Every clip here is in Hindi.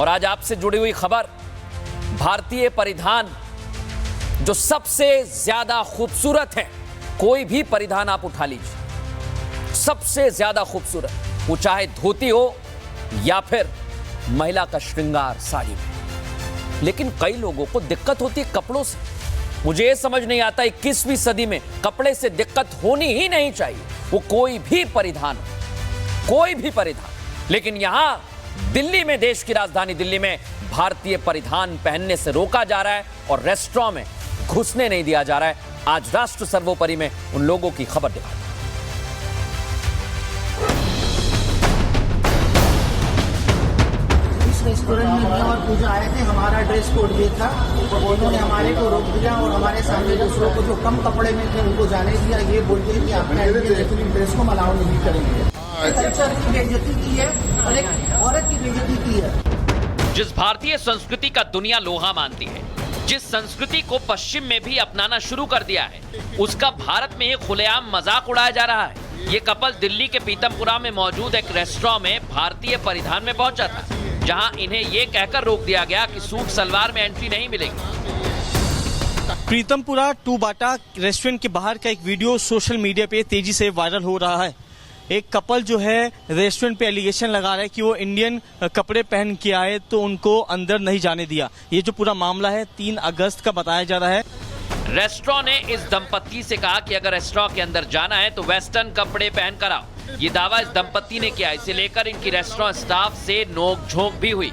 और आज आपसे जुड़ी हुई खबर, भारतीय परिधान जो सबसे ज्यादा खूबसूरत है, कोई भी परिधान आप उठा लीजिए, सबसे ज्यादा खूबसूरत, वो चाहे धोती हो या फिर महिला का श्रृंगार साड़ी में। लेकिन कई लोगों को दिक्कत होती है कपड़ों से। मुझे ये समझ नहीं आता 21वीं सदी में कपड़े से दिक्कत होनी ही नहीं चाहिए, वो कोई भी परिधान हो, कोई भी परिधान। लेकिन यहां दिल्ली में, देश की राजधानी दिल्ली में भारतीय परिधान पहनने से रोका जा रहा है और रेस्टोरेंट में घुसने नहीं दिया जा रहा है। आज राष्ट्र सर्वोपरि में उन लोगों की खबर दिखाते हैं। इस रेस्टोरेंट में मैं और पूजा आए थे, हमारा ड्रेस कोड ये था, उन्होंने हमारे को रोक दिया और हमारे सामने दूसरों को जो कम कपड़े में थे उनको जाने दिया, ये बोलते हैं कि आपने इंडियन ड्रेस को अलाउ नहीं करेंगे। कल्चर की बेइज्जती की है और एक औरत की बेइज्जती की है। जिस भारतीय संस्कृति का दुनिया लोहा मानती है, जिस संस्कृति को पश्चिम में भी अपनाना शुरू कर दिया है, उसका भारत में खुलेआम मजाक उड़ाया जा रहा है। ये कपल दिल्ली के पीतमपुरा में मौजूद एक रेस्टोरेंट में भारतीय परिधान में पहुंचा था, जहां इन्हें ये कहकर रोक दिया गया कि सूट सलवार में एंट्री नहीं मिलेगी। पीतमपुरा टू बाटा रेस्टोरेंट के बाहर का एक वीडियो सोशल मीडिया पे तेजी से वायरल हो रहा है। एक कपल जो है रेस्टोरेंट पे एलिगेशन लगा रहा है कि वो इंडियन कपड़े पहन के आए तो उनको अंदर नहीं जाने दिया। ये जो पूरा मामला है 3 अगस्त का बताया जा रहा है। रेस्टोरेंट ने इस दंपत्ति से कहा कि अगर रेस्टोरेंट के अंदर जाना है तो वेस्टर्न कपड़े पहन कर आओ। ये दावा इस दंपत्ति ने किया, इसे लेकर इनकी रेस्टोरेंट स्टाफ से नोक-झोंक भी हुई।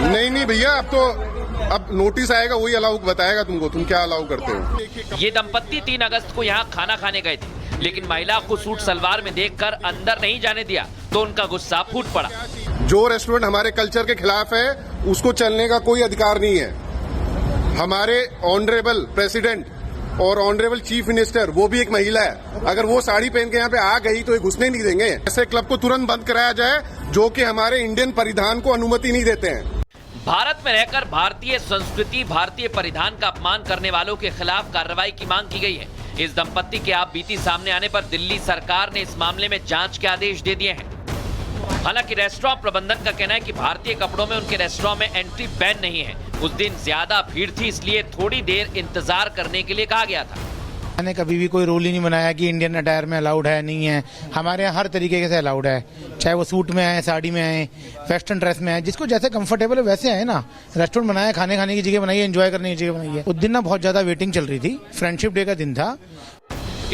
नहीं भैया, अब नोटिस आएगा, वही अलाउ बताएगा तुमको, तुम क्या अलाउ करते हो। ये दंपत्ति 3 अगस्त को यहाँ खाना खाने गए थे, लेकिन महिला को सूट सलवार में देखकर अंदर नहीं जाने दिया तो उनका गुस्सा फूट पड़ा। जो रेस्टोरेंट हमारे कल्चर के खिलाफ है उसको चलने का कोई अधिकार नहीं है। हमारे ऑनरेबल प्रेसिडेंट और ऑनरेबल चीफ मिनिस्टर, वो भी एक महिला है, अगर वो साड़ी पहन के यहाँ पे आ गई तो ये घुसने नहीं देंगे। ऐसे क्लब को तुरंत बंद कराया जाए जो कि हमारे इंडियन परिधान को अनुमति नहीं देते हैं। भारत में रहकर भारतीय संस्कृति, भारतीय परिधान का अपमान करने वालों के खिलाफ कार्रवाई की मांग की गई है। इस दंपत्ति के आपबीती सामने आने पर दिल्ली सरकार ने इस मामले में जांच के आदेश दे दिए हैं। हालांकि रेस्टोरेंट प्रबंधन का कहना है कि भारतीय कपड़ों में उनके रेस्टोरेंट में एंट्री बैन नहीं है। उस दिन ज्यादा भीड़ थी, इसलिए थोड़ी देर इंतजार करने के लिए कहा गया था। मैंने कभी भी कोई रूल ही नहीं बनाया कि इंडियन अटायर में अलाउड है, नहीं है। हमारे यहाँ हर तरीके से अलाउड है, चाहे वो सूट में आए, साड़ी में आए, वेस्टर्न ड्रेस में आए, जिसको जैसे कंफर्टेबल है वैसे आए ना। रेस्टोरेंट बनाया, खाने की जगह बनाई है, एंजॉय करने की जगह बनाई है। उस दिन ना बहुत ज्यादा वेटिंग चल रही थी, फ्रेंडशिप डे का दिन था।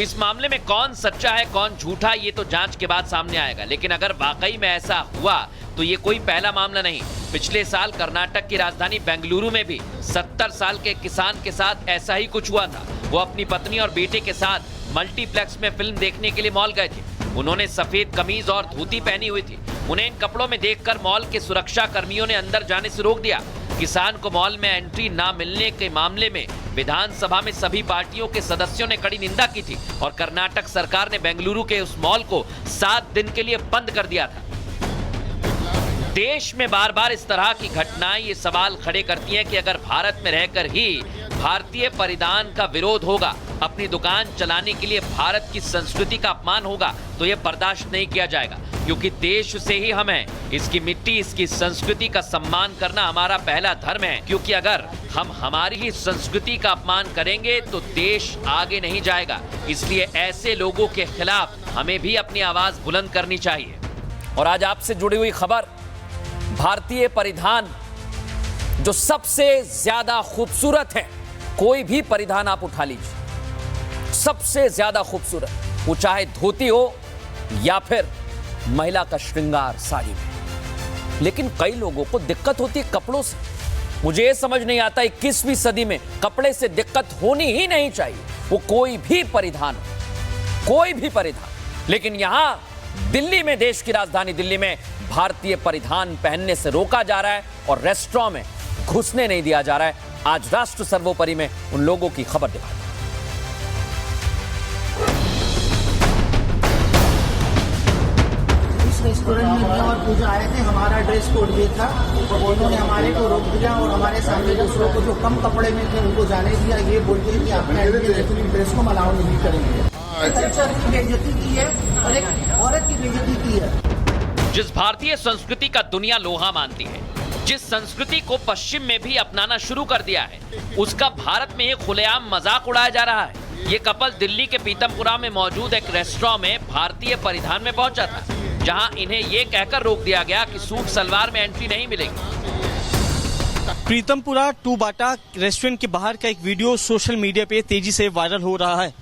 इस मामले में कौन सच्चा है कौन झूठा, ये तो जांच के बाद सामने आएगा। लेकिन अगर वाकई में ऐसा हुआ तो ये कोई पहला मामला नहीं। पिछले साल कर्नाटक की राजधानी बेंगलुरु में भी 70 साल के किसान के साथ ऐसा ही कुछ हुआ था। वो अपनी पत्नी और बेटे के साथ मल्टीप्लेक्स में फिल्म देखने के लिए मॉल गए थे। उन्होंने सफेद कमीज और धोती पहनी हुई थी। उन्हें इन कपड़ों में देखकर मॉल के सुरक्षा कर्मियों ने अंदर जाने से रोक दिया। किसान को मॉल में एंट्री ना मिलने के मामले में विधानसभा में सभी पार्टियों के सदस्यों ने कड़ी निंदा की थी और कर्नाटक सरकार ने बेंगलुरु के उस मॉल को 7 दिन के लिए बंद कर दिया था। देश में बार बार इस तरह की घटनाएं ये सवाल खड़े करती हैं कि अगर भारत में रहकर ही भारतीय परिधान का विरोध होगा, अपनी दुकान चलाने के लिए भारत की संस्कृति का अपमान होगा, तो यह बर्दाश्त नहीं किया जाएगा। क्योंकि देश से ही हम हैं, इसकी मिट्टी, इसकी संस्कृति का सम्मान करना हमारा पहला धर्म है। क्योंकि अगर हम हमारी ही संस्कृति का अपमान करेंगे तो देश आगे नहीं जाएगा। इसलिए ऐसे लोगों के खिलाफ हमें भी अपनी आवाज बुलंद करनी चाहिए। और आज आपसे जुड़ी हुई खबर, भारतीय परिधान जो सबसे ज्यादा खूबसूरत है, कोई भी परिधान आप उठा लीजिए, सबसे ज्यादा खूबसूरत, वो चाहे धोती हो या फिर महिला का श्रृंगार साड़ी में। लेकिन कई लोगों को दिक्कत होती है कपड़ों से। मुझे ये समझ नहीं आता 21वीं सदी में कपड़े से दिक्कत होनी ही नहीं चाहिए, वो कोई भी परिधान हो, कोई भी परिधान। लेकिन यहां दिल्ली में, देश की राजधानी दिल्ली में भारतीय परिधान पहनने से रोका जा रहा है और रेस्टोरेंट में घुसने नहीं दिया जा रहा है। आज राष्ट्र सर्वोपरि में उन लोगों की खबर दिखाते हैं। इस रेस्टोरेंट में मैं और पूजा आए थे, हमारा ड्रेस कोड ये था, उन्होंने हमारे को रोक दिया और हमारे सामने दूसरों को जो कम कपड़े में थे उनको जाने दिया, ये बोलते हैं कि आपने इंडियन ड्रेस को अलाउ नहीं करेंगे। कल्चर की बेइज्जती की है और एक औरत की बेइज्जती की है। जिस भारतीय संस्कृति का दुनिया लोहा मानती है, जिस संस्कृति को पश्चिम में भी अपनाना शुरू कर दिया है, उसका भारत में खुलेआम मजाक उड़ाया जा रहा है। ये कपल दिल्ली के पीतमपुरा में मौजूद एक रेस्टोरेंट में भारतीय परिधान में पहुंचा था, जहां इन्हें ये कहकर रोक दिया गया कि सूट सलवार में एंट्री नहीं मिलेगी। प्रीतमपुरा टू बाटा रेस्टोरेंट के बाहर का एक वीडियो सोशल मीडिया पे तेजी से वायरल हो रहा है।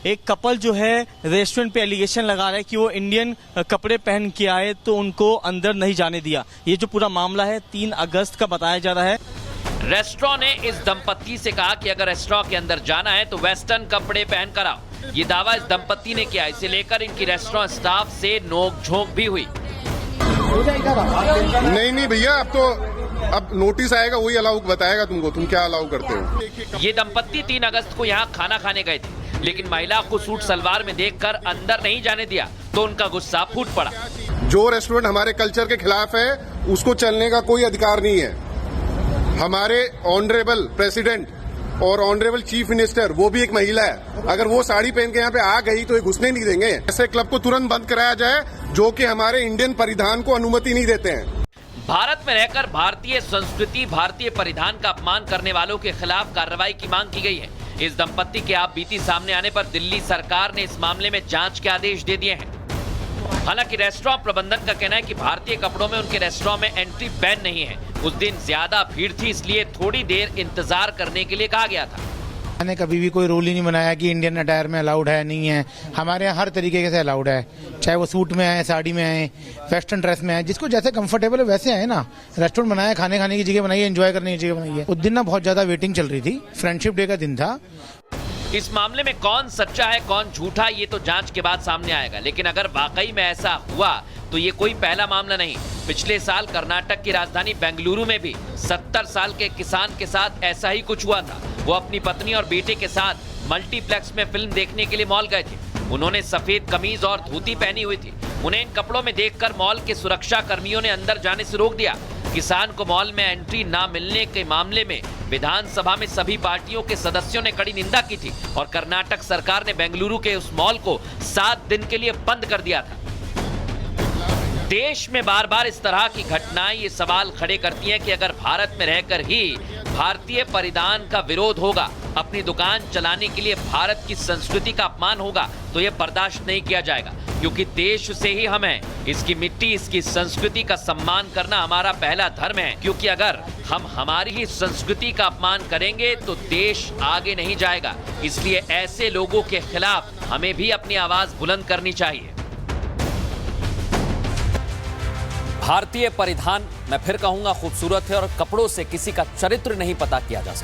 एक कपल जो है रेस्टोरेंट पे एलिगेशन लगा रहा है कि वो इंडियन कपड़े पहन के आए तो उनको अंदर नहीं जाने दिया। ये जो पूरा मामला है 3 अगस्त का बताया जा रहा है। रेस्टोरेंट ने इस दंपत्ति से कहा कि अगर रेस्टोरेंट के अंदर जाना है तो वेस्टर्न कपड़े पहन कर आओ। ये दावा इस दंपत्ति ने किया। इसे लेकर इनकी रेस्टोरेंट स्टाफ से नोकझोंक भी हुई। नहीं भैया, अब नोटिस आएगा, वही अलाउ बताएगा तुमको, तुम क्या अलाउ करते हो। ये दंपत्ति 3 अगस्त को यहाँ खाना खाने गए थे, लेकिन महिला को सूट सलवार में देखकर अंदर नहीं जाने दिया तो उनका गुस्सा फूट पड़ा। जो रेस्टोरेंट हमारे कल्चर के खिलाफ है उसको चलने का कोई अधिकार नहीं है। हमारे ऑनरेबल प्रेसिडेंट और ऑनरेबल चीफ मिनिस्टर, वो भी एक महिला है, अगर वो साड़ी पहन के यहाँ पे आ गई तो ये घुसने नहीं देंगे। ऐसे क्लब को तुरंत बंद कराया जाए जो कि हमारे इंडियन परिधान को अनुमति नहीं देते हैं। भारत में रहकर भारतीय संस्कृति, भारतीय परिधान का अपमान करने वालों के खिलाफ कार्रवाई की मांग की गई है। इस दंपत्ति के आपबीती सामने आने पर दिल्ली सरकार ने इस मामले में जांच के आदेश दे दिए हैं। हालांकि रेस्टोरेंट प्रबंधन का कहना है कि भारतीय कपड़ों में उनके रेस्टोरेंट में एंट्री बैन नहीं है। उस दिन ज्यादा भीड़ थी, इसलिए थोड़ी देर इंतजार करने के लिए कहा गया था। मैंने कभी भी कोई रूल ही नहीं बनाया कि इंडियन अटायर में अलाउड है नहीं है। हमारे यहाँ हर तरीके से अलाउड है, चाहे वो सूट में आए, साड़ी में आए, वेस्टर्न ड्रेस में आए, जिसको जैसे कंफर्टेबल है वैसे आए ना। रेस्टोरेंट बनाया, खाने की जगह बनाई है, एंजॉय करने की जगह बनाई है। उस दिन ना बहुत ज्यादा वेटिंग चल रही थी, फ्रेंडशिप डे का दिन था। इस मामले में कौन सच्चा है कौन झूठा, ये तो जांच के बाद सामने आएगा। लेकिन अगर वाकई में ऐसा हुआ तो ये कोई पहला मामला नहीं। पिछले साल कर्नाटक की राजधानी बेंगलुरु में भी 70 साल के किसान के साथ ऐसा ही कुछ हुआ था। वो अपनी पत्नी और बेटे के साथ मल्टीप्लेक्स में फिल्म देखने के लिए मॉल गए थे। उन्होंने सफेद कमीज और धोती पहनी हुई थी। उन्हें इन कपड़ों में देखकर मॉल के सुरक्षा कर्मियों ने अंदर जाने से रोक दिया। किसान को मॉल में एंट्री ना मिलने के मामले में विधानसभा में सभी पार्टियों के सदस्यों ने कड़ी निंदा की थी और कर्नाटक सरकार ने बेंगलुरु के उस मॉल को 7 दिन के लिए बंद कर दिया था। देश में बार बार इस तरह की घटनाएं ये सवाल खड़े करती हैं कि अगर भारत में रहकर ही भारतीय परिधान का विरोध होगा, अपनी दुकान चलाने के लिए भारत की संस्कृति का अपमान होगा, तो यह बर्दाश्त नहीं किया जाएगा। क्योंकि देश से ही हम हैं, इसकी मिट्टी, इसकी संस्कृति का सम्मान करना हमारा पहला धर्म है। क्योंकि अगर हम हमारी ही संस्कृति का अपमान करेंगे तो देश आगे नहीं जाएगा। इसलिए ऐसे लोगों के खिलाफ हमें भी अपनी आवाज बुलंद करनी चाहिए। भारतीय परिधान, मैं फिर कहूंगा, खूबसूरत है और कपड़ों से किसी का चरित्र नहीं पता किया जा सकता।